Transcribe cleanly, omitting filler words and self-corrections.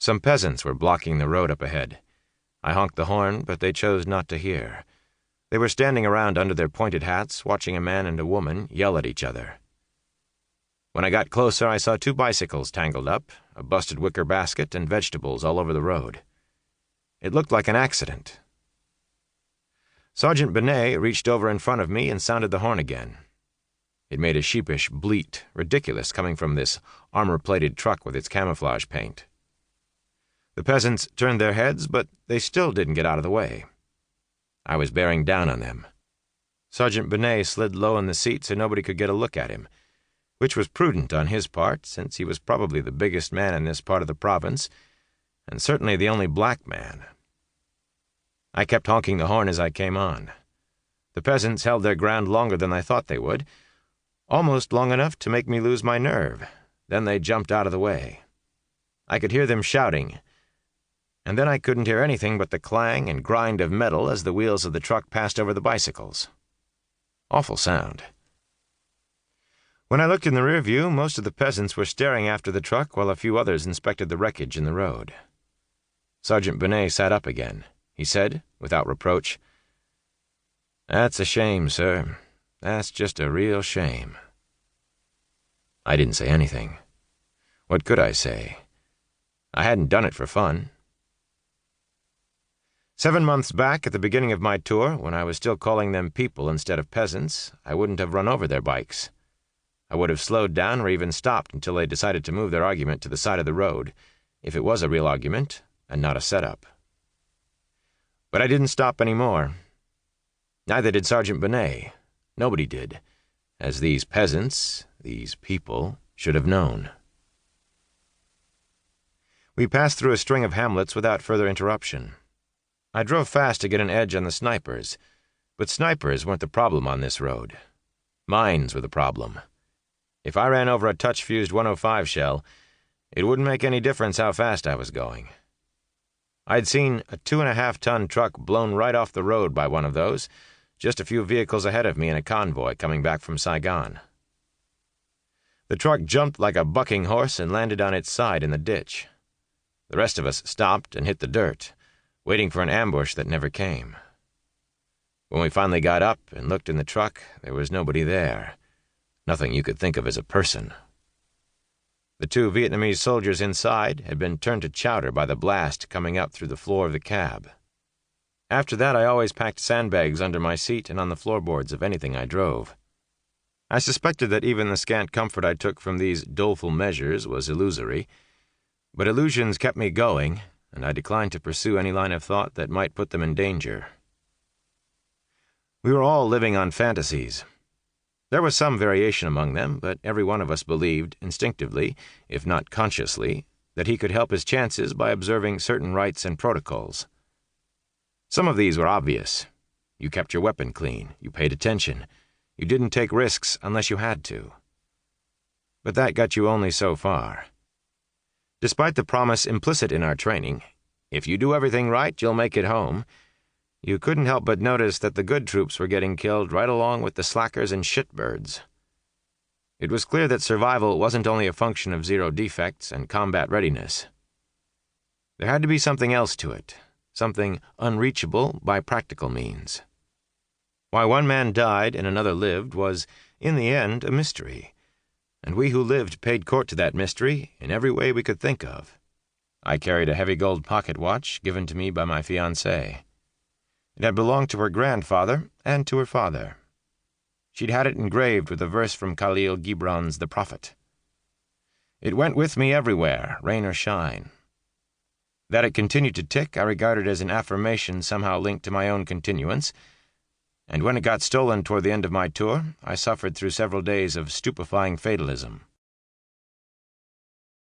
Some peasants were blocking the road up ahead. I honked the horn, but they chose not to hear. They were standing around under their pointed hats, watching a man and a woman yell at each other. When I got closer, I saw 2 bicycles tangled up, a busted wicker basket, and vegetables all over the road. It looked like an accident. Sergeant Benet reached over in front of me and sounded the horn again. It made a sheepish bleat, ridiculous, coming from this armor-plated truck with its camouflage paint. The peasants turned their heads, but they still didn't get out of the way. I was bearing down on them. Sergeant Benet slid low in the seat so nobody could get a look at him, which was prudent on his part, since he was probably the biggest man in this part of the province, and certainly the only black man. I kept honking the horn as I came on. The peasants held their ground longer than I thought they would, almost long enough to make me lose my nerve. Then they jumped out of the way. I could hear them shouting, and then I couldn't hear anything but the clang and grind of metal as the wheels of the truck passed over the bicycles. Awful sound. When I looked in the rear view, most of the peasants were staring after the truck while a few others inspected the wreckage in the road. Sergeant Benet sat up again. He said, without reproach, "That's a shame, sir. That's just a real shame." I didn't say anything. What could I say? I hadn't done it for fun. 7 months back, at the beginning of my tour, when I was still calling them people instead of peasants, I wouldn't have run over their bikes. I would have slowed down or even stopped until they decided to move their argument to the side of the road, if it was a real argument and not a setup. But I didn't stop anymore. Neither did Sergeant Benet. Nobody did, as these peasants, these people, should have known. We passed through a string of hamlets without further interruption. I drove fast to get an edge on the snipers, but snipers weren't the problem on this road. Mines were the problem. If I ran over a touch-fused 105 shell, it wouldn't make any difference how fast I was going. I'd seen a 2.5-ton truck blown right off the road by one of those, just a few vehicles ahead of me in a convoy coming back from Saigon. The truck jumped like a bucking horse and landed on its side in the ditch. The rest of us stopped and hit the dirt, waiting for an ambush that never came. When we finally got up and looked in the truck, there was nobody there. Nothing you could think of as a person. The 2 Vietnamese soldiers inside had been turned to chowder by the blast coming up through the floor of the cab. After that, I always packed sandbags under my seat and on the floorboards of anything I drove. I suspected that even the scant comfort I took from these doleful measures was illusory, but illusions kept me going, and I declined to pursue any line of thought that might put them in danger. We were all living on fantasies. There was some variation among them, but every one of us believed, instinctively, if not consciously, that he could help his chances by observing certain rites and protocols. Some of these were obvious. You kept your weapon clean, you paid attention, you didn't take risks unless you had to. But that got you only so far. Despite the promise implicit in our training, if you do everything right, you'll make it home, you couldn't help but notice that the good troops were getting killed right along with the slackers and shitbirds. It was clear that survival wasn't only a function of zero defects and combat readiness. There had to be something else to it, something unreachable by practical means. Why one man died and another lived was, in the end, a mystery, and we who lived paid court to that mystery in every way we could think of. I carried a heavy gold pocket watch given to me by my fiancée. It had belonged to her grandfather and to her father. She'd had it engraved with a verse from Khalil Gibran's The Prophet. It went with me everywhere, rain or shine. That it continued to tick I regarded as an affirmation somehow linked to my own continuance, and when it got stolen toward the end of my tour, I suffered through several days of stupefying fatalism.